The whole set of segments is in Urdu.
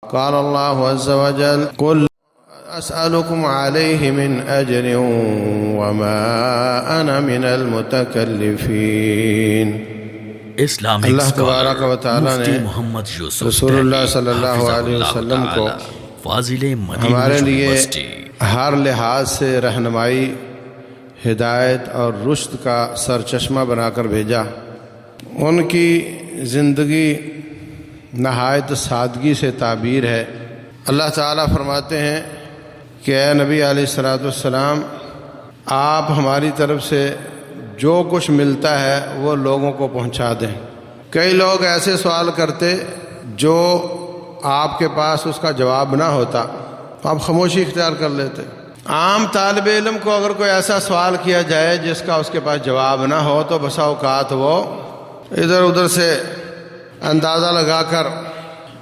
قال اللہ عز وجل قل اسألكم علیہ من اجر وما انا من المتکلفین۔ اللہ تبارک و تعالی نے رسول اللہ صلی اللہ علیہ وسلم کو ہمارے لیے ہر لحاظ سے رہنمائی، ہدایت اور رشد کا سرچشمہ بنا کر بھیجا۔ ان کی زندگی نہایت سادگی سے تعبیر ہے۔ اللہ تعالیٰ فرماتے ہیں کہ اے نبی علیہ الصلوۃ والسلام، آپ ہماری طرف سے جو کچھ ملتا ہے وہ لوگوں کو پہنچا دیں۔ کئی لوگ ایسے سوال کرتے جو آپ کے پاس اس کا جواب نہ ہوتا، آپ خاموشی اختیار کر لیتے۔ عام طالب علم کو اگر کوئی ایسا سوال کیا جائے جس کا اس کے پاس جواب نہ ہو تو بسا اوقات وہ ادھر ادھر سے اندازہ لگا کر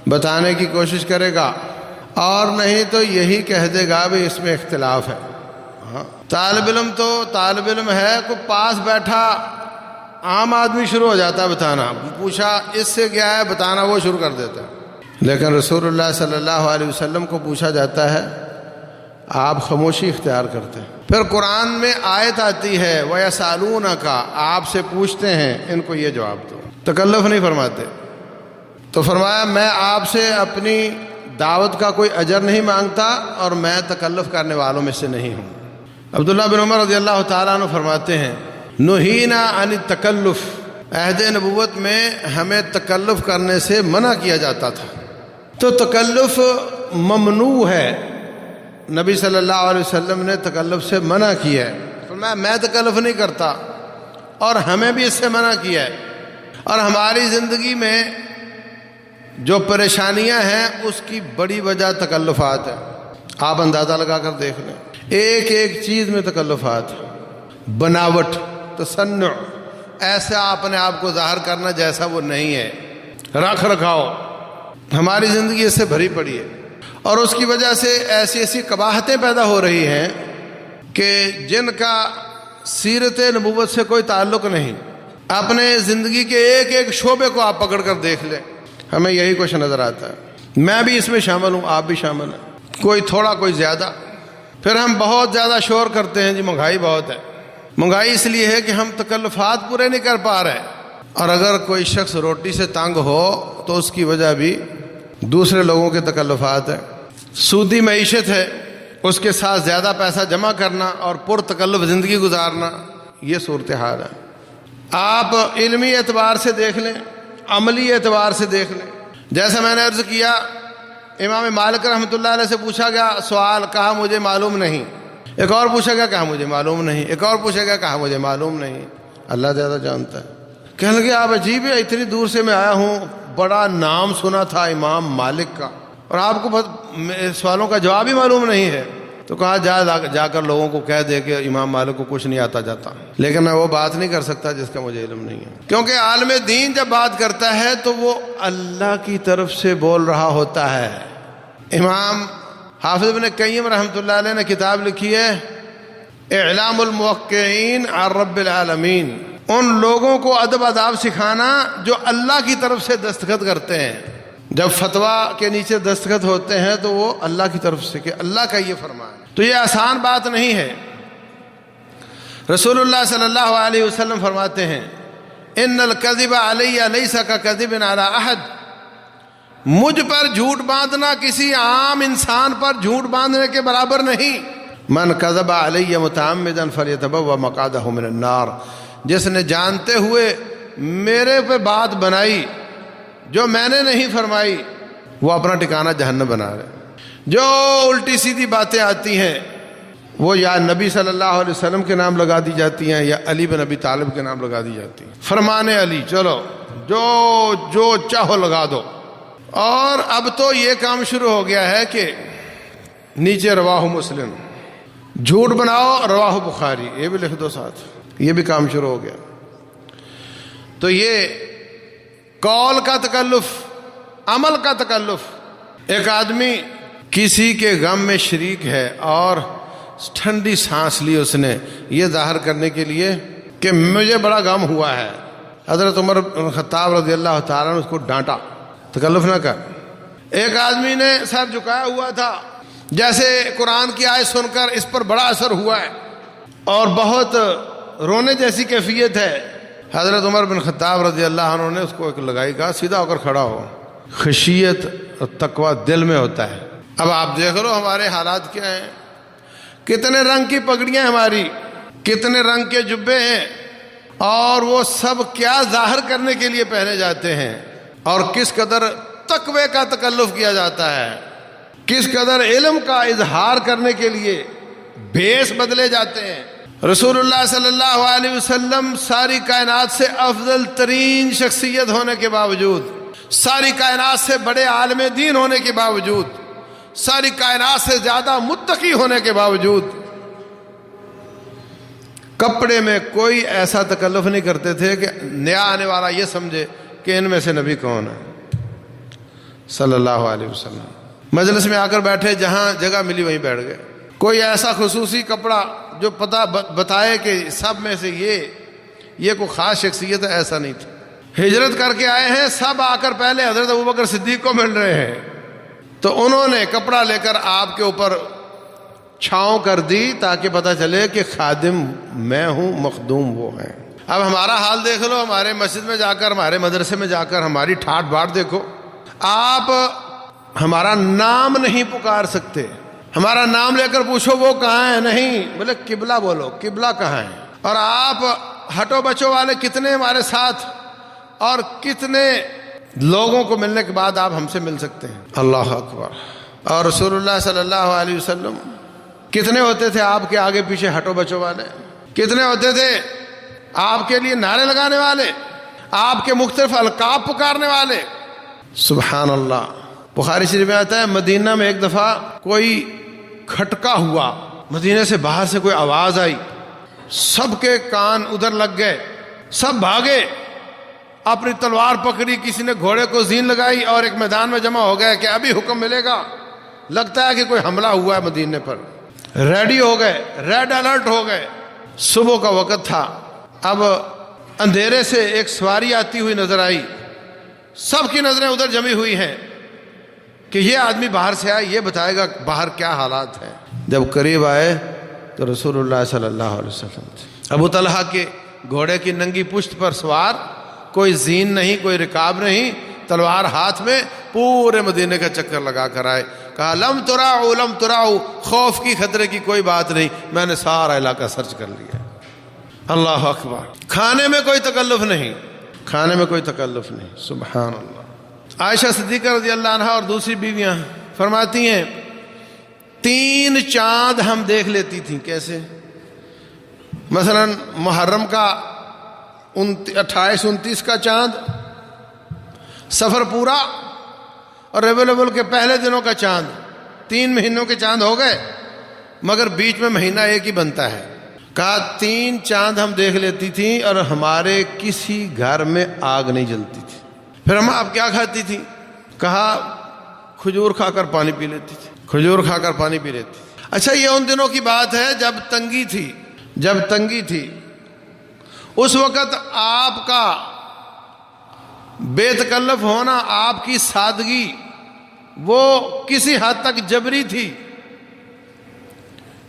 بتانے کی کوشش کرے گا، اور نہیں تو یہی کہہ دے گا بھی اس میں اختلاف ہے۔ طالب علم تو طالب علم ہے، کوئی پاس بیٹھا عام آدمی شروع ہو جاتا ہے بتانا، پوچھا اس سے کیا ہے بتانا، وہ شروع کر دیتا ہے۔ لیکن رسول اللہ صلی اللہ علیہ وسلم کو پوچھا جاتا ہے، آپ خاموشی اختیار کرتے ہیں۔ پھر قرآن میں آیت آتی ہے وَيَسْأَلُونَكَ، آپ سے پوچھتے ہیں، ان کو یہ جواب دو۔ تکلف نہیں فرماتے۔ تو فرمایا میں آپ سے اپنی دعوت کا کوئی اجر نہیں مانگتا اور میں تکلف کرنے والوں میں سے نہیں ہوں۔ عبداللہ بن عمر رضی اللہ تعالیٰ عنہ فرماتے ہیں نہینا عن التکلف، عہد نبوت میں ہمیں تکلف کرنے سے منع کیا جاتا تھا۔ تو تکلف ممنوع ہے، نبی صلی اللہ علیہ وسلم نے تکلف سے منع کیا ہے۔ فرمایا میں تکلف نہیں کرتا اور ہمیں بھی اس سے منع کیا ہے، اور ہماری زندگی میں جو پریشانیاں ہیں اس کی بڑی وجہ تکلفات ہے۔ آپ اندازہ لگا کر دیکھ لیں، ایک ایک چیز میں تکلفات، بناوٹ، تصنع، ایسا اپنے آپ کو ظاہر کرنا جیسا وہ نہیں ہے، رکھ رکھاؤ، ہماری زندگی اس سے بھری پڑی ہے، اور اس کی وجہ سے ایسی ایسی قباحتیں پیدا ہو رہی ہیں کہ جن کا سیرت نبوت سے کوئی تعلق نہیں۔ اپنے زندگی کے ایک ایک شعبے کو آپ پکڑ کر دیکھ لیں، ہمیں یہی کچھ نظر آتا ہے۔ میں بھی اس میں شامل ہوں، آپ بھی شامل ہیں، کوئی تھوڑا کوئی زیادہ۔ پھر ہم بہت زیادہ شور کرتے ہیں جی مہنگائی بہت ہے۔ مہنگائی اس لیے ہے کہ ہم تکلفات پورے نہیں کر پا رہے، اور اگر کوئی شخص روٹی سے تنگ ہو تو اس کی وجہ بھی دوسرے لوگوں کے تکلفات ہیں۔ سودی معیشت ہے، اس کے ساتھ زیادہ پیسہ جمع کرنا اور پر تکلف زندگی گزارنا، یہ صورتحال ہے۔ آپ علمی اعتبار سے دیکھ لیں، عملی اعتبار سے دیکھ لیں۔ جیسا میں نے عرض کیا، امام مالک رحمۃ اللہ علیہ سے پوچھا گیا سوال، کہا مجھے معلوم نہیں۔ ایک اور پوچھا گیا، کہا مجھے معلوم نہیں۔ ایک اور پوچھا گیا، کہا مجھے معلوم نہیں۔ اللہ زیادہ جانتا ہے۔ کہنے لگے آپ عجیب ہے، اتنی دور سے میں آیا ہوں، بڑا نام سنا تھا امام مالک کا، اور آپ کو سوالوں کا جواب ہی معلوم نہیں ہے۔ تو کہا جا کر لوگوں کو کہہ دے کہ امام مالک کو کچھ نہیں آتا جاتا، لیکن میں وہ بات نہیں کر سکتا جس کا مجھے علم نہیں ہے، کیونکہ عالم دین جب بات کرتا ہے تو وہ اللہ کی طرف سے بول رہا ہوتا ہے۔ امام حافظ ابن قیم رحمۃ اللہ علیہ نے کتاب لکھی ہے اعلام الموقعین عن رب العالمین، ان لوگوں کو ادب آداب سکھانا جو اللہ کی طرف سے دستخط کرتے ہیں۔ جب فتویٰ کے نیچے دستخط ہوتے ہیں تو وہ اللہ کی طرف سے کہ اللہ کا یہ فرمان، تو یہ آسان بات نہیں ہے۔ رسول اللہ صلی اللہ علیہ وسلم فرماتے ہیں ان الکذب علی لیس ککذب علی احد، مجھ پر جھوٹ باندھنا کسی عام انسان پر جھوٹ باندھنے کے برابر نہیں۔ من کذب علی متعمدا فلیتبوأ مقعدہ من النار، جس نے جانتے ہوئے میرے پہ بات بنائی جو میں نے نہیں فرمائی، وہ اپنا ٹھکانہ جہنم بنا رہے۔ جو الٹی سیدھی باتیں آتی ہیں وہ یا نبی صلی اللہ علیہ وسلم کے نام لگا دی جاتی ہیں یا علی بن ابی طالب کے نام لگا دی جاتی ہیں۔ فرمان علی، چلو جو چاہو لگا دو۔ اور اب تو یہ کام شروع ہو گیا ہے کہ نیچے رواہ مسلم، جھوٹ بناؤ رواہ بخاری، یہ بھی لکھ دو ساتھ، یہ بھی کام شروع ہو گیا۔ تو یہ قول کا تکلف، عمل کا تکلف۔ ایک آدمی کسی کے غم میں شریک ہے اور ٹھنڈی سانس لی اس نے یہ ظاہر کرنے کے لیے کہ مجھے بڑا غم ہوا ہے۔ حضرت عمر بن خطاب رضی اللہ تعالیٰ نے اس کو ڈانٹا، تکلف نہ کر، ایک آدمی نے سر جھکایا ہوا تھا، جیسے قرآن کی آیت سن کر اس پر بڑا اثر ہوا ہے اور بہت رونے جیسی کیفیت ہے۔ حضرت عمر بن خطاب رضی اللہ عنہ نے اس کو ایک لگائی، کہا سیدھا ہو کر کھڑا ہو، خشیت اور تقوی دل میں ہوتا ہے۔ اب آپ دیکھ لو ہمارے حالات کیا ہیں، کتنے رنگ کی پگڑیاں ہماری، کتنے رنگ کے جبے ہیں، اور وہ سب کیا ظاہر کرنے کے لیے پہنے جاتے ہیں، اور کس قدر تقوی کا تکلف کیا جاتا ہے، کس قدر علم کا اظہار کرنے کے لیے بھیس بدلے جاتے ہیں۔ رسول اللہ صلی اللہ علیہ وسلم ساری کائنات سے افضل ترین شخصیت ہونے کے باوجود، ساری کائنات سے بڑے عالم دین ہونے کے باوجود، ساری کائنات سے زیادہ متقی ہونے کے باوجود، کپڑے میں کوئی ایسا تکلف نہیں کرتے تھے کہ نیا آنے والا یہ سمجھے کہ ان میں سے نبی کون ہے صلی اللہ علیہ وسلم۔ مجلس میں آ کر بیٹھے، جہاں جگہ ملی وہیں بیٹھ گئے۔ کوئی ایسا خصوصی کپڑا جو پتہ بتائے کہ سب میں سے یہ کوئی خاص شخصیت ہے، ایسا نہیں تھا۔ ہجرت کر کے آئے ہیں، سب آ کر پہلے حضرت ابوبکر صدیق کو مل رہے ہیں، تو انہوں نے کپڑا لے کر آپ کے اوپر چھاؤں کر دی تاکہ پتہ چلے کہ خادم میں ہوں، مخدوم وہ ہیں۔ اب ہمارا حال دیکھ لو، ہمارے مسجد میں جا کر، ہمارے مدرسے میں جا کر ہماری ٹھاٹ باٹ دیکھو۔ آپ ہمارا نام نہیں پکار سکتے، ہمارا نام لے کر پوچھو وہ کہاں ہے، نہیں، بولے قبلہ بولو، قبلہ کہاں ہے۔ اور آپ ہٹو بچوں والے کتنے ہمارے ساتھ، اور کتنے لوگوں کو ملنے کے بعد آپ ہم سے مل سکتے ہیں۔ اللہ اکبر۔ اور رسول اللہ صلی اللہ علیہ وسلم کتنے ہوتے تھے آپ کے آگے پیچھے ہٹو بچوں والے، کتنے ہوتے تھے آپ کے لیے نعرے لگانے والے، آپ کے مختلف القاب پکارنے والے۔ سبحان اللہ۔ بخاری شریف میں آتا ہے، مدینہ میں ایک دفعہ کوئی کھٹکا ہوا، مدینہ سے باہر سے کوئی آواز آئی، سب کے کان ادھر لگ گئے، سب بھاگے، اپنی تلوار پکڑی، کسی نے گھوڑے کو زین لگائی اور ایک میدان میں جمع ہو گئے کہ ابھی حکم ملے گا، لگتا ہے کہ کوئی حملہ ہوا ہے مدینے پر۔ ریڈی ہو گئے، ریڈ الرٹ ہو گئے۔ صبح کا وقت تھا، اب اندھیرے سے ایک سواری آتی ہوئی نظر آئی، سب کی نظریں ادھر جمی ہوئی ہیں کہ یہ آدمی باہر سے آئے، یہ بتائے گا باہر کیا حالات ہیں۔ جب قریب آئے تو رسول اللہ صلی اللہ علیہ وسلم تھے، ابو طلحہ کے گھوڑے کی ننگی پشت پر سوار، کوئی زین نہیں، کوئی رکاب نہیں، تلوار ہاتھ میں، پورے مدینے کا چکر لگا کر آئے۔ کہا لم تراؤ لم تراؤ، خوف کی خطرے کی کوئی بات نہیں، میں نے سارا علاقہ سرچ کر لیا۔ اللہ اکبر۔ کھانے میں کوئی تکلف نہیں، کھانے میں کوئی تکلف نہیں۔ سبحان اللہ۔ عائشہ صدیقہ رضی اللہ عنہا اور دوسری بیویاں فرماتی ہیں 3 چاند ہم دیکھ لیتی تھیں۔ کیسے؟ مثلا محرم کا 28-29 کا چاند، سفر پورا، اور ربیع الاول کے پہلے دنوں کا چاند، 3 مہینوں کے چاند ہو گئے، مگر بیچ میں مہینہ ایک ہی بنتا ہے۔ کہا 3 چاند ہم دیکھ لیتی تھیں اور ہمارے کسی گھر میں آگ نہیں جلتی تھی۔ پھر ہم آپ کیا کھاتی تھی؟ کہا کھجور کھا کر پانی پی لیتی تھی، کھجور کھا کر پانی پی لیتی تھی۔ اچھا، یہ ان دنوں کی بات ہے جب تنگی تھی، جب تنگی تھی، اس وقت آپ کا بے تکلف ہونا، آپ کی سادگی، وہ کسی حد تک جبری تھی،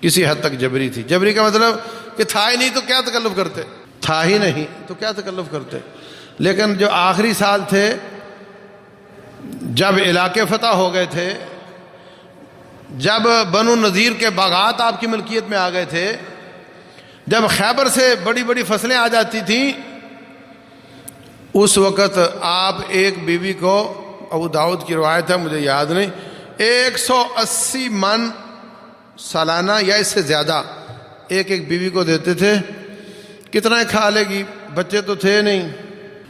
کسی حد تک جبری تھی۔ جبری کا مطلب کہ تھا ہی نہیں تو کیا تکلف کرتے، تھا ہی نہیں تو کیا تکلف کرتے۔ لیکن جو آخری سال تھے، جب علاقے فتح ہو گئے تھے، جب بنو نذیر کے باغات آپ کی ملکیت میں آ گئے تھے، جب خیبر سے بڑی بڑی فصلیں آ جاتی تھیں، اس وقت آپ ایک بیوی کو، ابو داؤد کی روایت ہے، مجھے یاد نہیں، 180 من سالانہ یا اس سے زیادہ ایک ایک بیوی کو دیتے تھے۔ کتنا کھا لے گی، بچے تو تھے نہیں۔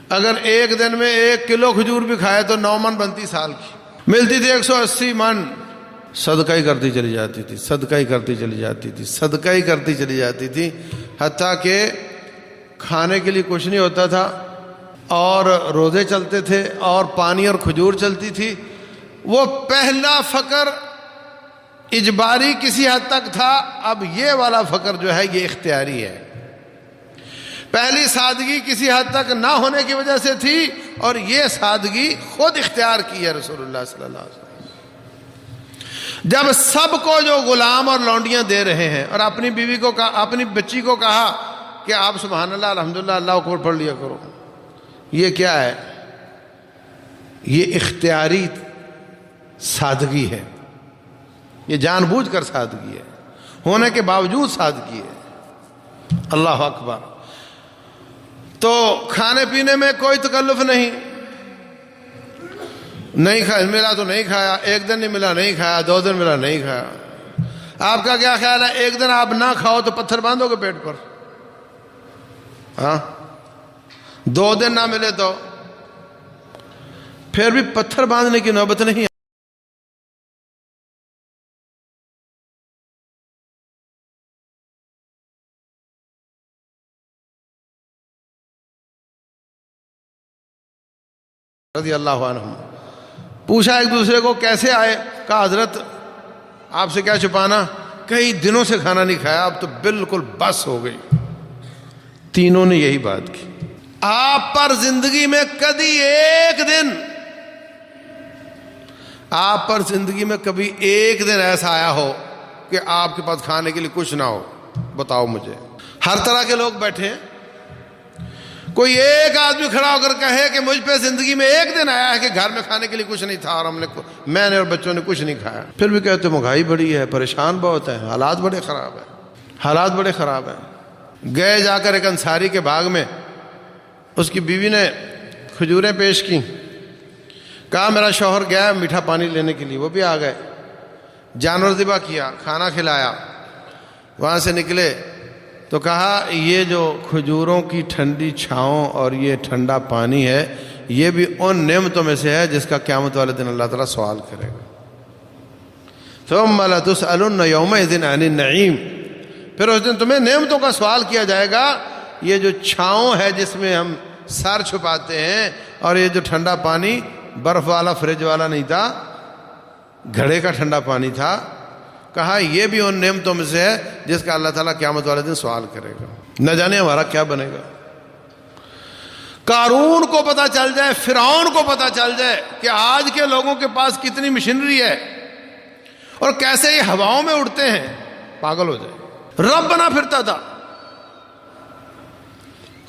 اگر ایک دن میں 1 کلو کھجور بھی کھائے تو 9 من بنتی، سال کی ملتی تھی 180 من۔ صدقہ ہی کرتی چلی جاتی تھی، صدقہ ہی کرتی چلی جاتی تھی، صدقہ ہی کرتی چلی جاتی تھی، حتیٰ کہ کھانے کے لیے کچھ نہیں ہوتا تھا، اور روزے چلتے تھے، اور پانی اور کھجور چلتی تھی۔ وہ پہلا فقر اجباری کسی حد تک تھا، اب یہ والا فقر جو ہے یہ اختیاری ہے۔ پہلی سادگی کسی حد تک نہ ہونے کی وجہ سے تھی، اور یہ سادگی خود اختیار کی ہے رسول اللہ صلی اللہ علیہ وسلم۔ جب سب کو جو غلام اور لونڈیاں دے رہے ہیں، اور اپنی بیوی کو کہا، اپنی بچی کو کہا کہ آپ سبحان اللہ الحمدللہ اللہ اکبر پڑھ لیا کرو، یہ کیا ہے؟ یہ اختیاری سادگی ہے، یہ جان بوجھ کر سادگی ہے، ہونے کے باوجود سادگی ہے۔ اللہ اکبر۔ تو کھانے پینے میں کوئی تکلف نہیں ملا تو نہیں کھایا، ایک دن نہیں ملا نہیں کھایا، 2 دن ملا نہیں کھایا۔ آپ کا کیا خیال ہے؟ ایک دن آپ نہ کھاؤ تو پتھر باندھو گے پیٹ پر؟ ہاں، 2 دن نہ ملے تو پھر بھی پتھر باندھنے کی نوبت نہیں ہے۔ رضی اللہ عنہ پوچھا ایک دوسرے کو کیسے آئے؟ کہا حضرت آپ سے کیا چھپانا، کئی دنوں سے کھانا نہیں کھایا، اب تو بالکل بس ہو گئی۔ تینوں نے یہی بات کی۔ آپ پر زندگی میں کبھی ایک دن ایسا آیا ہو کہ آپ کے پاس کھانے کے لیے کچھ نہ ہو؟ بتاؤ مجھے۔ ہر طرح کے لوگ بیٹھے ہیں، کوئی ایک آدمی کھڑا ہو کر کہے کہ مجھ پہ زندگی میں ایک دن آیا ہے کہ گھر میں کھانے کے لیے کچھ نہیں تھا اور میں نے اور بچوں نے کچھ نہیں کھایا؟ پھر بھی کہتے مہنگائی بڑی ہے، پریشان بہت ہے، حالات بڑے خراب ہیں۔ گئے جا کر ایک انصاری کے باغ میں، اس کی بیوی نے کھجوریں پیش کی، کہا میرا شوہر گیا میٹھا پانی لینے کے لیے، وہ بھی آ گئے، جانور ذبح کیا، کھانا کھلایا، وہاں سے نکلے تو کہا یہ جو کھجوروں کی ٹھنڈی چھاؤں اور یہ ٹھنڈا پانی ہے، یہ بھی ان نعمتوں میں سے ہے جس کا قیامت والے دن اللہ تعالیٰ سوال کرے گا۔ ثم لتسألن یومئذ عن النعیم، پھر اس دن تمہیں نعمتوں کا سوال کیا جائے گا۔ یہ جو چھاؤں ہے جس میں ہم سر چھپاتے ہیں، اور یہ جو ٹھنڈا پانی برف والا فریج والا نہیں تھا، گھڑے کا ٹھنڈا پانی تھا، کہا یہ بھی ان نعمتوں میں سے ہے جس کا اللہ تعالیٰ قیامت والے دن سوال کرے گا۔ نہ جانے ہمارا کیا بنے گا۔ قارون کو پتا چل جائے، فرعون کو پتا چل جائے کہ آج کے لوگوں کے پاس کتنی مشینری ہے اور کیسے یہ ہواؤں میں اڑتے ہیں، پاگل ہو جائے۔ رب بنا پھرتا تھا،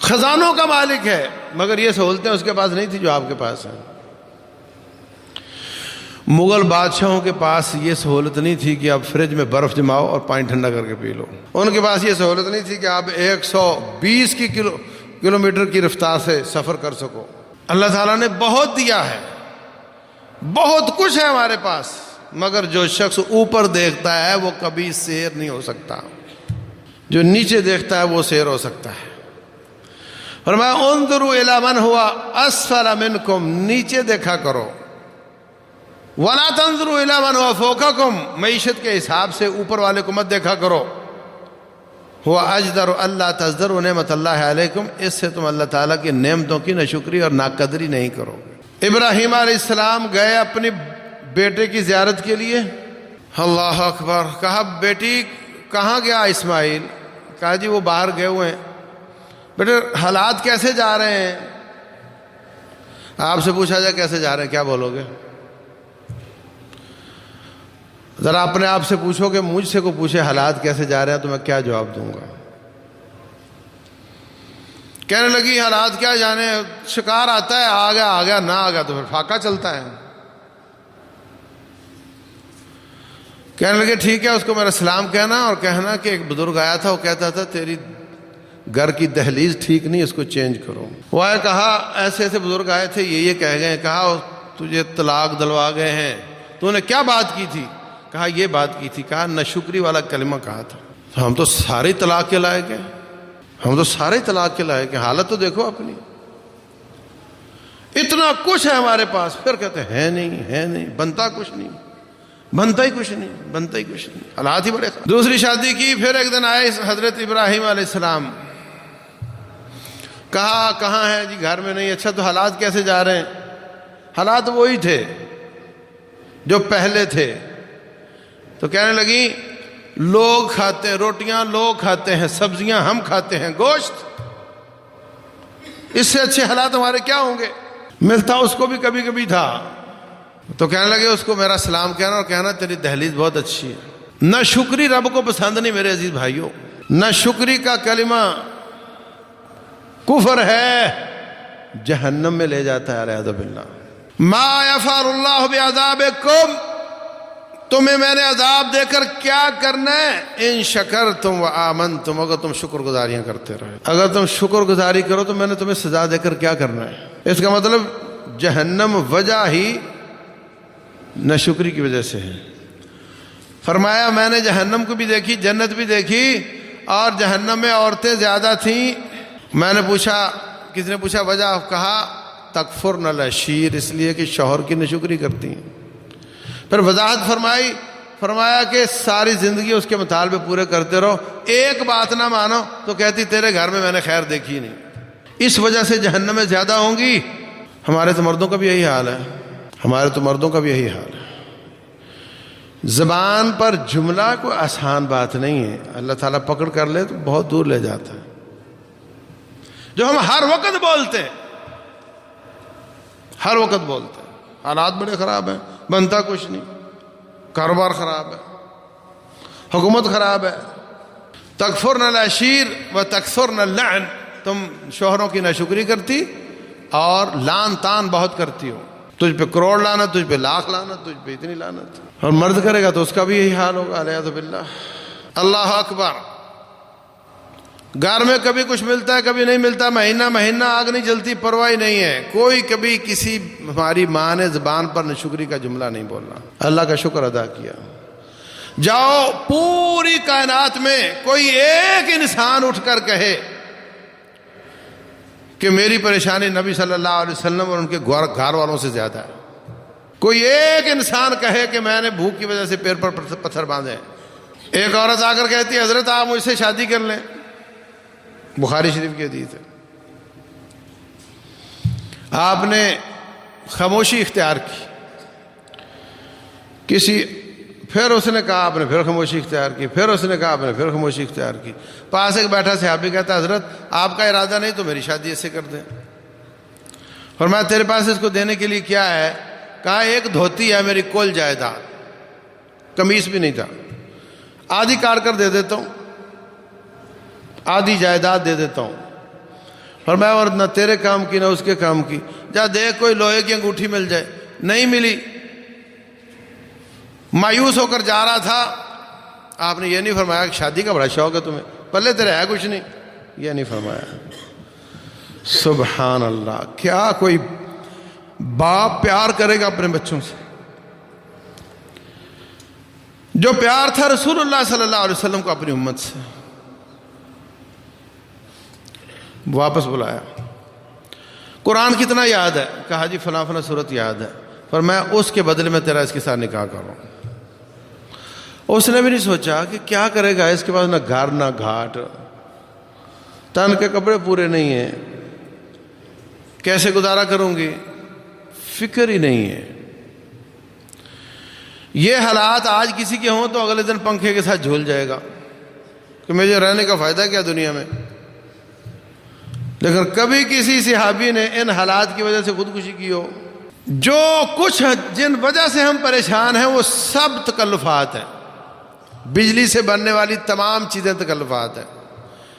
خزانوں کا مالک ہے، مگر یہ سہولتیں اس کے پاس نہیں تھی جو آپ کے پاس ہیں۔ مغل بادشاہوں کے پاس یہ سہولت نہیں تھی کہ آپ فریج میں برف جماؤ اور پانی ٹھنڈا کر کے پی لو۔ ان کے پاس یہ سہولت نہیں تھی کہ آپ 120 کلومیٹر کی رفتار سے سفر کر سکو۔ اللہ تعالیٰ نے بہت دیا ہے، بہت کچھ ہے ہمارے پاس، مگر جو شخص اوپر دیکھتا ہے وہ کبھی سیر نہیں ہو سکتا، جو نیچے دیکھتا ہے وہ سیر ہو سکتا ہے۔ فرمایا انظروا الی من هو اسفل منکم، نیچے دیکھا کرو، وَلَا تَنظُرُوا إِلَىٰ مَنْ هُوَ فَوْقَكُمْ، معیشت کے حساب سے اوپر والے کو مت دیکھا کرو۔ هُوَ أَجْدَرُ أَلَّا تَزْدَرُوا نِعْمَةَ اللَّهِ عَلَيْكُمْ، اس سے تم اللہ تعالیٰ کی نعمتوں کی ناشکری اور ناقدری نہیں کرو گے۔ ابراہیم علیہ السلام گئے اپنی بیٹے کی زیارت کے لیے، اللہ اکبر، کہا بیٹی کہاں گیا اسماعیل؟ کہا جی وہ باہر گئے ہوئے ہیں۔ بیٹے حالات کیسے جا رہے ہیں؟ آپ سے پوچھا جائے کیسے جا رہے ہیں، کیا بولو گے؟ ذرا اپنے آپ سے پوچھو کہ مجھ سے کو پوچھے حالات کیسے جا رہے ہیں تو میں کیا جواب دوں گا؟ کہنے لگی حالات کیا جانے، شکار آتا ہے، آ گیا نہ آ گیا تو پھر فاقہ چلتا ہے۔ کہنے لگے ٹھیک ہے، اس کو میرا سلام کہنا اور کہنا کہ ایک بزرگ آیا تھا، وہ کہتا تھا تیری گھر کی دہلیز ٹھیک نہیں، اس کو چینج کرو۔ وہ آئے، کہا ایسے ایسے بزرگ آئے تھے، یہ کہہ گئے، کہا تجھے طلاق دلوا گئے ہیں، تو نے کیا بات کی تھی؟ کہا یہ بات کی تھی، کہا ناشکری والا کلمہ کہا تھا۔ ہم تو سارے طلاق کے لائق ہیں، حالت تو دیکھو اپنی، اتنا کچھ ہے ہمارے پاس، پھر کہتے ہیں نہیں، بنتا ہی کچھ نہیں، حالات ہی بڑے۔ دوسری شادی کی، پھر ایک دن آئے حضرت ابراہیم علیہ السلام، کہا کہاں ہے جی؟ گھر میں نہیں۔ اچھا تو حالات کیسے جا رہے ہیں؟ حالات وہی تھے جو پہلے تھے۔ تو کہنے لگی لوگ کھاتے ہیں روٹیاں، لوگ کھاتے ہیں سبزیاں، ہم کھاتے ہیں گوشت۔ اس سے اچھے حالات ہمارے کیا ہوں گے؟ ملتا اس کو بھی کبھی کبھی تھا تو کہنے لگے اس کو میرا سلام کہنا اور کہنا تیری دہلیز بہت اچھی ہے۔ نہ شکری رب کو پسند نہیں میرے عزیز بھائیوں، نہ شکری کا کلمہ کفر ہے، جہنم میں لے جاتا ہے، اعوذ باللہ۔ ما یفعل اللہ بعذابکم، تمہیں میں نے عذاب دے کر کیا کرنا ہے؟ ان شکرتم وآمنتم، اگر تم شکر گزاریاں کرتے رہے، اگر تم شکر گزاری کرو تو میں نے تمہیں سزا دے کر کیا کرنا ہے؟ اس کا مطلب جہنم وجہ ہی ناشکری کی وجہ سے ہے۔ فرمایا میں نے جہنم کو بھی دیکھی، جنت بھی دیکھی، اور جہنم میں عورتیں زیادہ تھیں۔ میں نے پوچھا، کس نے پوچھا وجہ؟ کہا تکفرن العشیر، اس لیے کہ شوہر کی ناشکری کرتی ہیں۔ پھر وضاحت فرمائی، فرمایا کہ ساری زندگی اس کے مطالبے پورے کرتے رہو، ایک بات نہ مانو تو کہتی تیرے گھر میں نے خیر دیکھی نہیں، اس وجہ سے جہنم میں زیادہ ہوں گی۔ ہمارے تو مردوں کا بھی یہی حال ہے، ہمارے تو مردوں کا بھی یہی حال ہے۔ زبان پر جملہ کوئی آسان بات نہیں ہے، اللہ تعالیٰ پکڑ کر لے تو بہت دور لے جاتا ہے۔ جو ہم ہر وقت بولتے ہیں، ہر وقت بولتے ہیں، حالات بڑے خراب ہیں، بنتا کچھ نہیں، کاروبار خراب ہے، حکومت خراب ہے، تکفرن العشیر و تکثرن اللعن، تم شوہروں کی ناشکری کرتی اور لان تان بہت کرتی ہو، تجھ پہ کروڑ لانت، تجھ پہ لاکھ لانت، تجھ پہ اتنی لانت، اور مرد کرے گا تو اس کا بھی یہی حال ہوگا، الیاذ باللہ۔ اللہ اکبر۔ گھر میں کبھی کچھ ملتا ہے کبھی نہیں ملتا، مہینہ مہینہ آگ نہیں جلتی، پرواہ نہیں ہے، کوئی کبھی کسی ہماری ماں نے زبان پر ناشکری کا جملہ نہیں بولنا، اللہ کا شکر ادا کیا۔ جاؤ پوری کائنات میں کوئی ایک انسان اٹھ کر کہے کہ میری پریشانی نبی صلی اللہ علیہ وسلم اور ان کے گھر والوں سے زیادہ ہے، کوئی ایک انسان کہے کہ میں نے بھوک کی وجہ سے پیر پر پتھر باندھے۔ ایک عورت آ کر کہتی ہے حضرت آپ مجھ سے شادی کر لیں، بخاری شریف کی حدیث ہے۔ آپ نے خاموشی اختیار کی، پھر اس نے کہا، آپ نے پھر خاموشی اختیار کی، پھر اس نے کہا، آپ نے پھر خاموشی اختیار کی۔ پاس ایک بیٹھا صحابی کہتا حضرت آپ کا ارادہ نہیں تو میری شادی ایسے کر دیں۔ فرمایا تیرے پاس اس کو دینے کے لیے کیا ہے؟ کہا ایک دھوتی ہے میری کل جائیداد، قمیص بھی نہیں تھا، آدھی کاٹ کر دے دیتا ہوں، آدھی جائیداد دے دیتا ہوں۔ فرمایا اور نہ تیرے کام کی نہ اس کے کام کی، جا دیکھ کوئی لوہے کی انگوٹھی مل جائے۔ نہیں ملی، مایوس ہو کر جا رہا تھا۔ آپ نے یہ نہیں فرمایا کہ شادی کا بڑا شوق ہے تمہیں، پلے تیرے ہے کچھ نہیں، یہ نہیں فرمایا۔ سبحان اللہ، کیا کوئی باپ پیار کرے گا اپنے بچوں سے؟ جو پیار تھا رسول اللہ صلی اللہ علیہ وسلم کو اپنی امت سے، واپس بلایا۔ قرآن کتنا یاد ہے؟ کہا جی فلاں فلاں صورت یاد ہے، پر میں اس کے بدلے میں تیرا اس کے ساتھ نکاح کر رہا ہوں۔ اس نے بھی نہیں سوچا کہ کیا کرے گا، اس کے پاس نہ گھر نہ گھاٹ، تن کے کپڑے پورے نہیں ہیں، کیسے گزارا کروں گی، فکر ہی نہیں ہے۔ یہ حالات آج کسی کے ہوں تو اگلے دن پنکھے کے ساتھ جھول جائے گا کہ مجھے رہنے کا فائدہ کیا دنیا میں۔ لیکن کبھی کسی صحابی نے ان حالات کی وجہ سے خودکشی کی ہو؟ جو کچھ جن وجہ سے ہم پریشان ہیں وہ سب تکلفات ہیں۔ بجلی سے بننے والی تمام چیزیں تکلفات ہیں،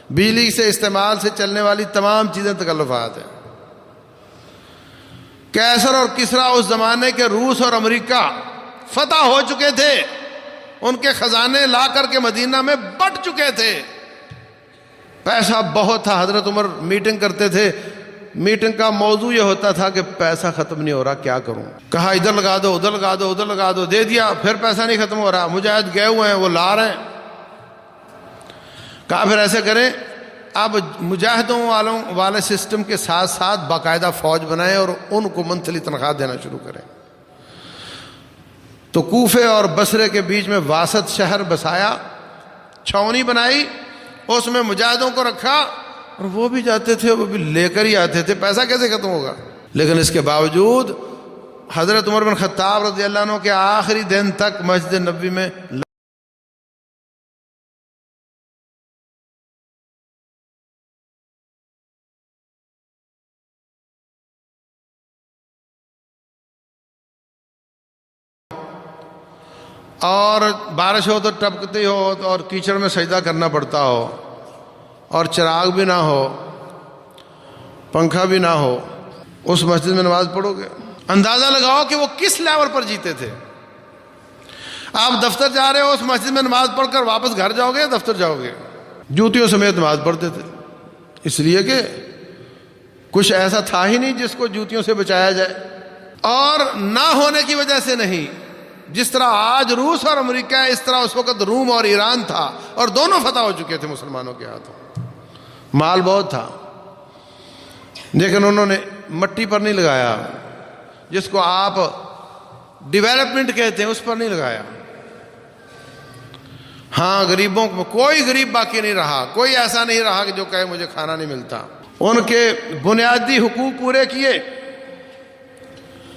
بجلی سے استعمال سے چلنے والی تمام چیزیں تکلفات ہیں۔ کیسر اور کسرا اس زمانے کے روس اور امریکہ فتح ہو چکے تھے، ان کے خزانے لا کر کے مدینہ میں بٹ چکے تھے، پیسہ بہت تھا۔ حضرت عمر میٹنگ کرتے تھے، میٹنگ کا موضوع یہ ہوتا تھا کہ پیسہ ختم نہیں ہو رہا، کیا کروں؟ کہا ادھر لگا دو ادھر لگا دو ادھر لگا دو، دے دیا، پھر پیسہ نہیں ختم ہو رہا، مجاہد گئے ہوئے ہیں وہ لا رہے ہیں۔ کہا پھر ایسے کریں، اب مجاہدوں والے سسٹم کے ساتھ ساتھ باقاعدہ فوج بنائیں اور ان کو منتھلی تنخواہ دینا شروع کریں۔ تو کوفے اور بصرے کے بیچ میں واسط شہر بسایا، چھاونی بنائی، اس میں مجاہدوں کو رکھا، اور وہ بھی جاتے تھے، وہ بھی لے کر ہی آتے تھے، پیسہ کیسے ختم ہوگا؟ لیکن اس کے باوجود حضرت عمر بن خطاب رضی اللہ عنہ کے آخری دن تک مسجد نبوی میں اور بارش ہو تو ٹپکتی ہو اور کیچڑ میں سجدہ کرنا پڑتا ہو اور چراغ بھی نہ ہو، پنکھا بھی نہ ہو، اس مسجد میں نماز پڑھو گے؟ اندازہ لگاؤ کہ وہ کس لیول پر جیتے تھے۔ آپ دفتر جا رہے ہو، اس مسجد میں نماز پڑھ کر واپس گھر جاؤ گے یا دفتر جاؤ گے؟ جوتیوں سمیت نماز پڑھتے تھے، اس لیے کہ کچھ ایسا تھا ہی نہیں جس کو جوتیوں سے بچایا جائے، اور نہ ہونے کی وجہ سے نہیں۔ جس طرح آج روس اور امریکہ ہے، اس طرح اس وقت روم اور ایران تھا، اور دونوں فتح ہو چکے تھے مسلمانوں کے ہاتھوں، مال بہت تھا، لیکن انہوں نے مٹی پر نہیں لگایا، جس کو آپ ڈیولپمنٹ کہتے ہیں اس پر نہیں لگایا۔ ہاں، غریبوں کو کوئی غریب باقی نہیں رہا، کوئی ایسا نہیں رہا کہ جو کہے مجھے کھانا نہیں ملتا۔ ان کے بنیادی حقوق پورے کیے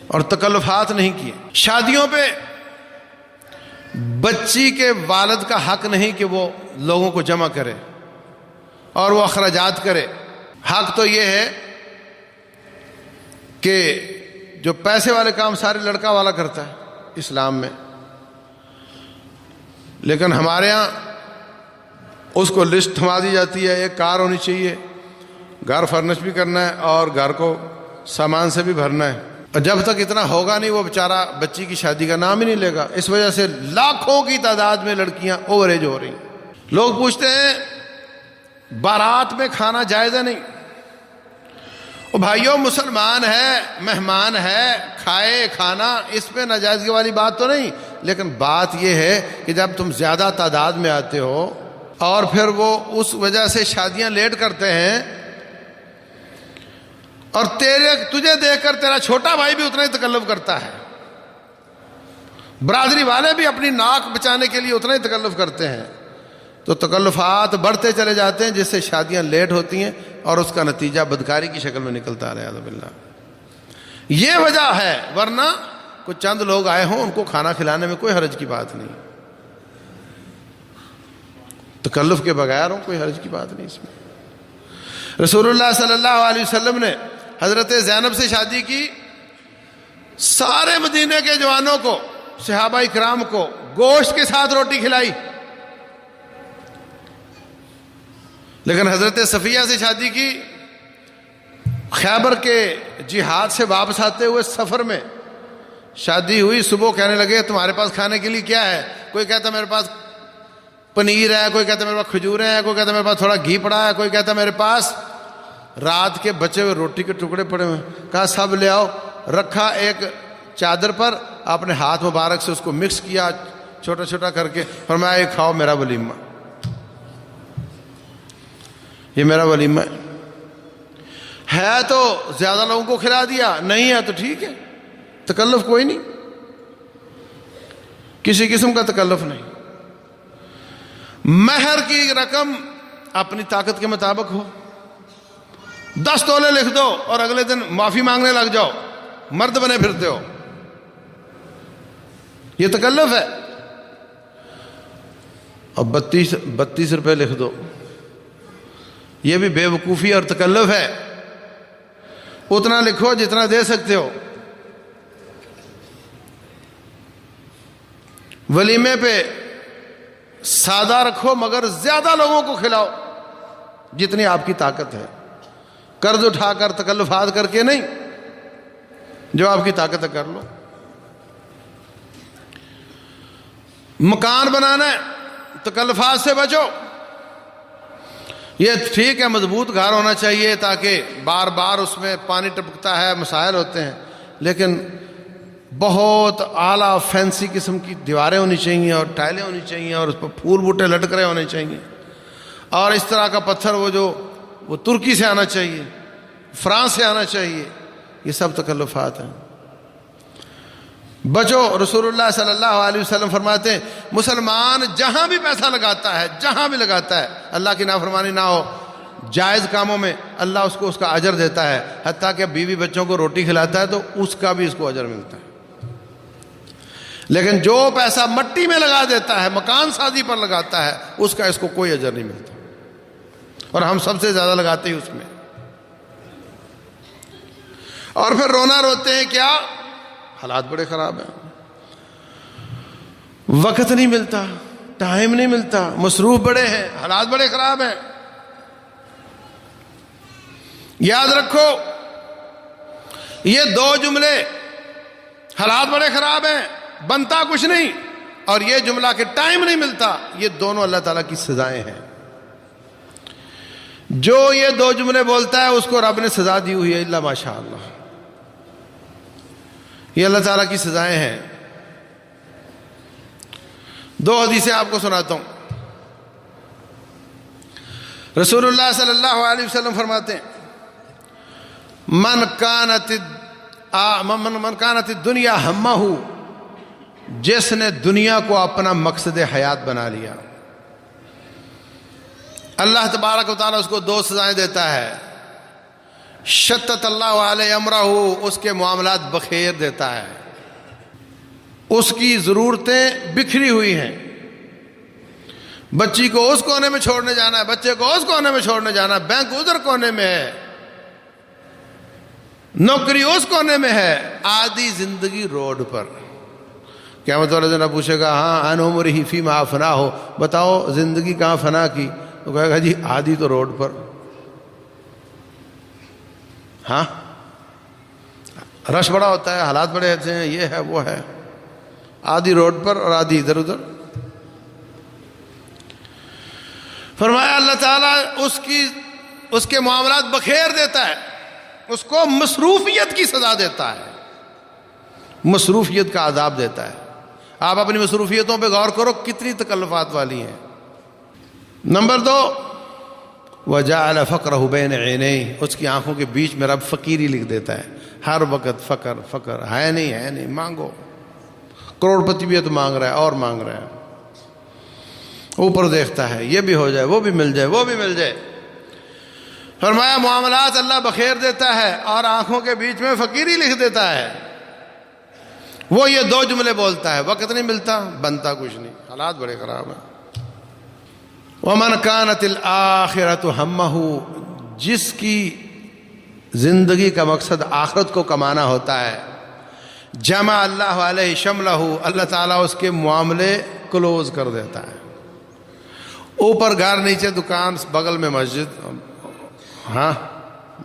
اور تکلفات نہیں کیے۔ شادیوں پہ بچی کے والد کا حق نہیں کہ وہ لوگوں کو جمع کرے اور وہ اخراجات کرے۔ حق تو یہ ہے کہ جو پیسے والے کام سارے لڑکا والا کرتا ہے اسلام میں، لیکن ہمارے ہاں اس کو لسٹ تھما دی جاتی ہے، ایک کار ہونی چاہیے، گھر فرنش بھی کرنا ہے اور گھر کو سامان سے بھی بھرنا ہے، اور جب تک اتنا ہوگا نہیں وہ بیچارہ بچی کی شادی کا نام ہی نہیں لے گا۔ اس وجہ سے لاکھوں کی تعداد میں لڑکیاں اوور ایج ہو رہی ہیں۔ لوگ پوچھتے ہیں بارات میں کھانا جائز ہے؟ نہیں، او بھائیوں، مسلمان ہے، مہمان ہے، کھائے کھانا، اس پہ ناجائزگی والی بات تو نہیں، لیکن بات یہ ہے کہ جب تم زیادہ تعداد میں آتے ہو اور پھر وہ اس وجہ سے شادیاں لیٹ کرتے ہیں، اور تجھے دیکھ کر تیرا چھوٹا بھائی بھی اتنا ہی تکلف کرتا ہے، برادری والے بھی اپنی ناک بچانے کے لیے اتنا ہی تکلف کرتے ہیں، تو تکلفات بڑھتے چلے جاتے ہیں، جس سے شادیاں لیٹ ہوتی ہیں اور اس کا نتیجہ بدکاری کی شکل میں نکلتا ہے۔ اعوذ باللہ، یہ وجہ ہے، ورنہ کچھ چند لوگ آئے ہوں ان کو کھانا کھلانے میں کوئی حرج کی بات نہیں، تکلف کے بغیر ہوں کوئی حرج کی بات نہیں اس میں۔ رسول اللہ صلی اللہ علیہ وسلم نے حضرت زینب سے شادی کی، سارے مدینے کے جوانوں کو، صحابہ کرام کو گوشت کے ساتھ روٹی کھلائی، لیکن حضرت صفیہ سے شادی کی، خیبر کے جہاد سے واپس آتے ہوئے سفر میں شادی ہوئی، صبح کہنے لگے تمہارے پاس کھانے کے لیے کیا ہے؟ کوئی کہتا میرے پاس پنیر ہے، کوئی کہتا میرے پاس کھجوریں ہیں، کوئی کہتا میرے پاس تھوڑا گھی پڑا ہے، کوئی کہتا میرے پاس رات کے بچے ہوئے روٹی کے ٹکڑے پڑے ہوئے۔ کہا سب لے آؤ، رکھا ایک چادر پر، اپنے ہاتھ مبارک سے اس کو مکس کیا چھوٹا چھوٹا کر کے، فرمایا یہ کھاؤ میرا ولیمہ، یہ میرا ولیمہ ہے۔ تو زیادہ لوگوں کو کھلا دیا، نہیں ہے تو ٹھیک ہے، تکلف کوئی نہیں، کسی قسم کا تکلف نہیں۔ مہر کی رقم اپنی طاقت کے مطابق ہو، 10 تولے لکھ دو اور اگلے دن معافی مانگنے لگ جاؤ، مرد بنے پھرتے ہو، یہ تکلف ہے۔ اور 32 روپے لکھ دو، یہ بھی بے وقوفی اور تکلف ہے۔ اتنا لکھو جتنا دے سکتے ہو۔ ولیمے پہ سادہ رکھو مگر زیادہ لوگوں کو کھلاؤ جتنی آپ کی طاقت ہے، قرض اٹھا کر تکلفات کر کے نہیں، جو آپ کی طاقت ہے کر لو۔ مکان بنانا ہے، تکلفات سے بچو۔ یہ ٹھیک ہے مضبوط گھر ہونا چاہیے تاکہ بار بار اس میں پانی ٹپکتا ہے، مسائل ہوتے ہیں، لیکن بہت اعلیٰ فینسی قسم کی دیواریں ہونی چاہیے اور ٹائلیں ہونی چاہیے اور اس پر پھول بوٹے لٹک رہے ہونے چاہیے، اور اس طرح کا پتھر وہ ترکی سے آنا چاہیے، فرانس سے آنا چاہیے۔ یہ سب تکلفات ہیں، بچو۔ رسول اللہ صلی اللہ علیہ وسلم فرماتے ہیں مسلمان جہاں بھی پیسہ لگاتا ہے، جہاں بھی لگاتا ہے، اللہ کی نافرمانی نہ ہو، جائز کاموں میں، اللہ اس کو اس کا اجر دیتا ہے، حتیٰ کہ بیوی بچوں کو روٹی کھلاتا ہے تو اس کا بھی اس کو اجر ملتا ہے۔ لیکن جو پیسہ مٹی میں لگا دیتا ہے، مکان سازی پر لگاتا ہے، اس کا اس کو کوئی اجر نہیں ملتا، اور ہم سب سے زیادہ لگاتے ہیں اس میں۔ اور پھر رونا روتے ہیں، کیا حالات بڑے خراب ہیں۔ وقت نہیں ملتا، ٹائم نہیں ملتا، مصروف بڑے ہیں، حالات بڑے خراب ہیں۔ یاد رکھو یہ دو جملے، حالات بڑے خراب ہیں، بنتا کچھ نہیں، اور یہ جملہ کہ ٹائم نہیں ملتا، یہ دونوں اللہ تعالیٰ کی سزائیں ہیں۔ جو یہ دو جملے بولتا ہے اس کو رب نے سزا دی ہوئی ہے، اللہ ماشاء اللہ، یہ اللہ تعالیٰ کی سزائیں ہیں۔ دو حدیثیں آپ کو سناتا ہوں۔ رسول اللہ صلی اللہ علیہ وسلم فرماتے ہیں من کانت الدنیا ہمہ، جس نے دنیا کو اپنا مقصد حیات بنا لیا، اللہ تبارک و تعالیٰ اس کو دو سزائیں دیتا ہے۔ شتت اللہ علیہ امرہ، اس کے معاملات بخیر دیتا ہے، اس کی ضرورتیں بکھری ہوئی ہیں۔ بچی کو اس کونے میں چھوڑنے جانا ہے، بچے کو اس کونے میں چھوڑنے جانا ہے، بینک ادھر کونے میں ہے، نوکری اس کونے میں ہے، آدھی زندگی روڈ پر۔ قیامت والے دن پوچھے گا ہاں ان عمرہ فیما افنا ہو، بتاؤ زندگی کہاں فنا کی؟ تو کہے گا جی آدھی تو روڈ پر۔ ہاں رش بڑا ہوتا ہے، حالات بڑے ہوتے ہیں، یہ ہے وہ ہے، آدھی روڈ پر اور آدھی ادھر ادھر۔ فرمایا اللہ تعالیٰ اس کے معاملات بخیر دیتا ہے، اس کو مصروفیت کی سزا دیتا ہے، مصروفیت کا عذاب دیتا ہے۔ آپ اپنی مصروفیتوں پہ غور کرو کتنی تکلفات والی ہیں۔ نمبر 2، وَجَعَلَ فَقْرَهُ بَيْنَ عَيْنَيْهِ، اس کی آنکھوں کے بیچ میں رب فقیری لکھ دیتا ہے، ہر وقت فقر فقر، ہے نہیں مانگو۔ کروڑ پتی بھی ہے تو مانگ رہا ہے اور مانگ رہا ہے، اوپر دیکھتا ہے یہ بھی ہو جائے، وہ بھی مل جائے، وہ بھی مل جائے۔ فرمایا معاملات اللہ بخیر دیتا ہے اور آنکھوں کے بیچ میں فقیری لکھ دیتا ہے۔ وہ یہ دو جملے بولتا ہے، وقت نہیں ملتا، بنتا کچھ نہیں، حالات بڑے خراب ہیں۔ وَمَنْ كَانَتِ الْآخِرَةُ هَمَّهُ، جس کی زندگی کا مقصد آخرت کو کمانا ہوتا ہے، جمع اللہ علیہ شملہ، اللہ تعالیٰ اس کے معاملے کلوز کر دیتا ہے۔ اوپر گھر، نیچے دکان، بغل میں مسجد، ہاں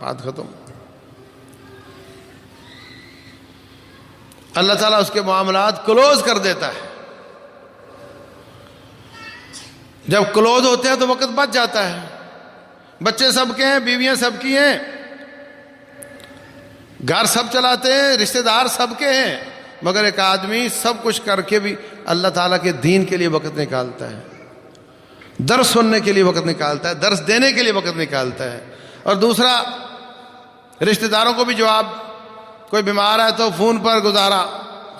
بات ختم۔ اللہ تعالیٰ اس کے معاملات کلوز کر دیتا ہے۔ جب کلوز ہوتے ہیں تو وقت بچ جاتا ہے، بچے سب کے ہیں، بیویاں سب کی ہیں، گھر سب چلاتے ہیں، رشتہ دار سب کے ہیں، مگر ایک آدمی سب کچھ کر کے بھی اللہ تعالیٰ کے دین کے لیے وقت نکالتا ہے، درس سننے کے لیے وقت نکالتا ہے، درس دینے کے لیے وقت نکالتا ہے، اور دوسرا رشتہ داروں کو بھی جواب، کوئی بیمار ہے تو فون پر گزارا،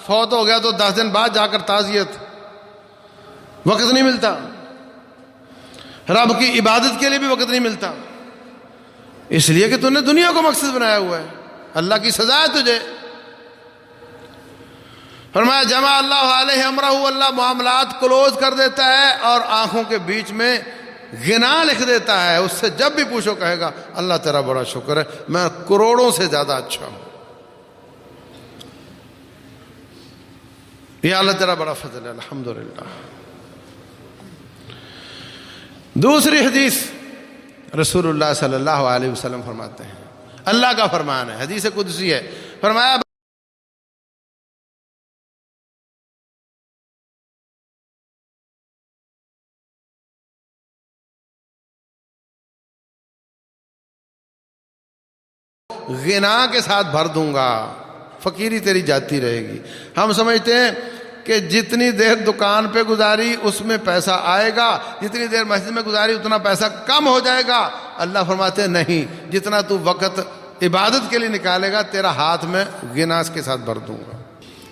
فوت ہو گیا تو 10 دن بعد جا کر تعزیت، وقت نہیں ملتا، رب کی عبادت کے لیے بھی وقت نہیں ملتا، اس لیے کہ تم نے دنیا کو مقصد بنایا ہوا ہے، اللہ کی سزا ہے تجھے۔ فرمایا جمع اللہ علیہ امرہ، اللہ معاملات کلوز کر دیتا ہے اور آنکھوں کے بیچ میں غنا لکھ دیتا ہے، اس سے جب بھی پوچھو کہے گا اللہ تیرا بڑا شکر ہے، میں کروڑوں سے زیادہ اچھا ہوں، یا اللہ تیرا بڑا فضل ہے، الحمدللہ۔ دوسری حدیث رسول اللہ صلی اللہ علیہ وسلم فرماتے ہیں، اللہ کا فرمان ہے، حدیث قدسی ہے، فرمایا غنا کے ساتھ بھر دوں گا، فقیری تیری جاتی رہے گی۔ ہم سمجھتے ہیں کہ جتنی دیر دکان پہ گزاری اس میں پیسہ آئے گا، جتنی دیر مسجد میں گزاری اتنا پیسہ کم ہو جائے گا۔ اللہ فرماتے ہیں نہیں، جتنا تو وقت عبادت کے لیے نکالے گا تیرا ہاتھ میں غنا کے ساتھ بھر دوں گا۔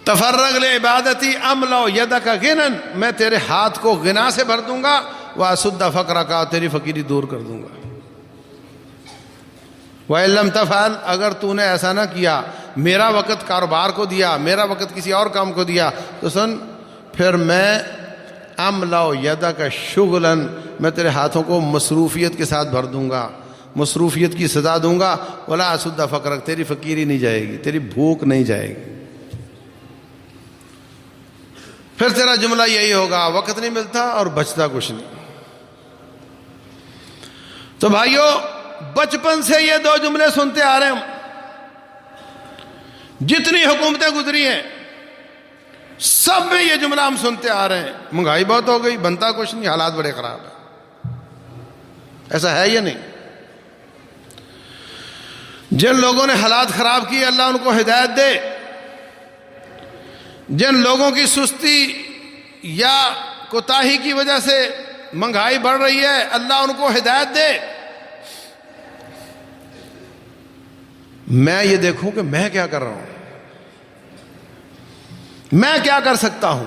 تفرغ لعبادتی املا یدک غنا، میں تیرے ہاتھ کو غنا سے بھر دوں گا، واسد فقرک، تیری فقیری دور کر دوں گا۔ وَإِن لَمْ تَفْعَلْ، اگر تو نے ایسا نہ کیا، میرا وقت کاروبار کو دیا، میرا وقت کسی اور کام کو دیا، تو سن پھر میں املا یدک شغلا، میں تیرے ہاتھوں کو مصروفیت کے ساتھ بھر دوں گا، مصروفیت کی سزا دوں گا، ولا اسد فقرک، تیری فقیری نہیں جائے گی، تیری بھوک نہیں جائے گی۔ پھر تیرا جملہ یہی ہوگا وقت نہیں ملتا اور بچتا کچھ نہیں۔ تو بھائیو بچپن سے یہ دو جملے سنتے آ رہے ہیں ہم، جتنی حکومتیں گزری ہیں سب میں یہ جملہ ہم سنتے آ رہے ہیں، مہنگائی بہت ہو گئی، بنتا کچھ نہیں، حالات بڑے خراب ہیں۔ ایسا ہے یا نہیں؟ جن لوگوں نے حالات خراب کیے اللہ ان کو ہدایت دے، جن لوگوں کی سستی یا کوتاہی کی وجہ سے مہنگائی بڑھ رہی ہے اللہ ان کو ہدایت دے۔ میں یہ دیکھوں کہ میں کیا کر رہا ہوں، میں کیا کر سکتا ہوں۔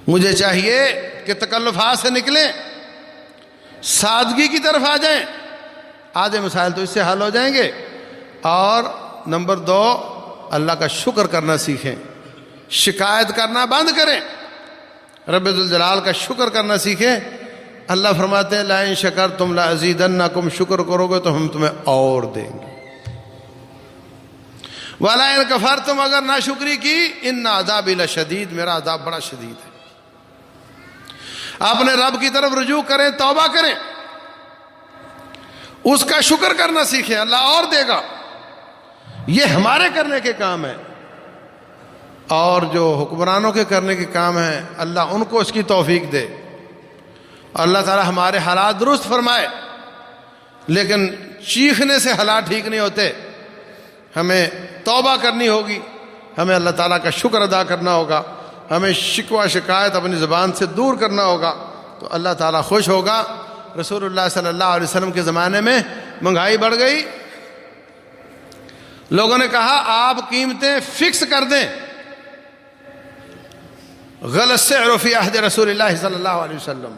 مجھے چاہیے کہ تکلفات سے نکلیں، سادگی کی طرف آ جائیں، آدھے مسائل تو اس سے حل ہو جائیں گے۔ اور نمبر 2، اللہ کا شکر کرنا سیکھیں، شکایت کرنا بند کریں، رب ذوالجلال کا شکر کرنا سیکھیں۔ اللہ فرماتے ہیں لَئِن شَكَرْتُمْ لَأَزِيدَنَّكُمْ، شکر کرو گے تو ہم تمہیں اور دیں گے۔ وَلَئِن كَفَرْتُمْ، اگر ناشکری کی إِنَّ عَذَابِي لَشَدِيدٌ، میرا عذاب بڑا شدید ہے۔ اپنے رب کی طرف رجوع کریں، توبہ کریں، اس کا شکر کرنا سیکھیں، اللہ اور دے گا۔ یہ ہمارے کرنے کے کام ہیں، اور جو حکمرانوں کے کرنے کے کام ہیں اللہ ان کو اس کی توفیق دے۔ اللہ تعالی ہمارے حالات درست فرمائے، لیکن چیخنے سے حالات ٹھیک نہیں ہوتے، ہمیں توبہ کرنی ہوگی، ہمیں اللہ تعالیٰ کا شکر ادا کرنا ہوگا، ہمیں شکوہ شکایت اپنی زبان سے دور کرنا ہوگا، تو اللہ تعالیٰ خوش ہوگا۔ رسول اللہ صلی اللہ علیہ وسلم کے زمانے میں مہنگائی بڑھ گئی، لوگوں نے کہا آپ قیمتیں فکس کر دیں، غلط سعر فی عہد رسول اللہ صلی اللہ علیہ وسلم۔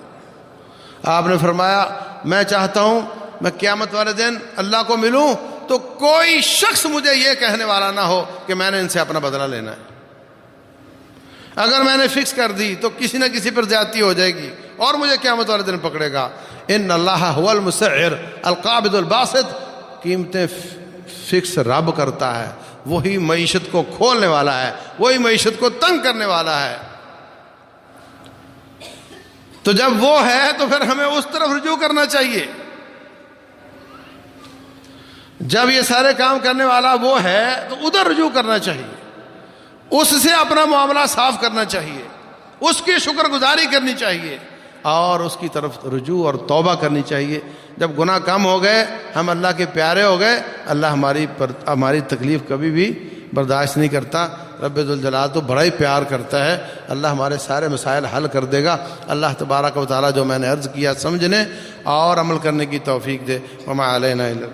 آپ نے فرمایا میں چاہتا ہوں میں قیامت والے دن اللہ کو ملوں تو کوئی شخص مجھے یہ کہنے والا نہ ہو کہ میں نے ان سے اپنا بدلہ لینا ہے۔ اگر میں نے فکس کر دی تو کسی نہ کسی پر زیادتی ہو جائے گی اور مجھے قیامت والے دن پکڑے گا۔ ان اللہ هو المسعر القابض الباسط، قیمتیں فکس رب کرتا ہے، وہی معیشت کو کھولنے والا ہے، وہی معیشت کو تنگ کرنے والا ہے۔ تو جب وہ ہے تو پھر ہمیں اس طرف رجوع کرنا چاہیے۔ جب یہ سارے کام کرنے والا وہ ہے تو ادھر رجوع کرنا چاہیے، اس سے اپنا معاملہ صاف کرنا چاہیے، اس کی شکر گزاری کرنی چاہیے اور اس کی طرف رجوع اور توبہ کرنی چاہیے۔ جب گناہ کم ہو گئے، ہم اللہ کے پیارے ہو گئے، اللہ ہماری تکلیف کبھی بھی برداشت نہیں کرتا۔ رب ذوالجلال تو بڑا ہی پیار کرتا ہے، اللہ ہمارے سارے مسائل حل کر دے گا۔ اللہ تبارک و تعالیٰ جو میں نے عرض کیا سمجھنے اور عمل کرنے کی توفیق دے۔ وما علینا الا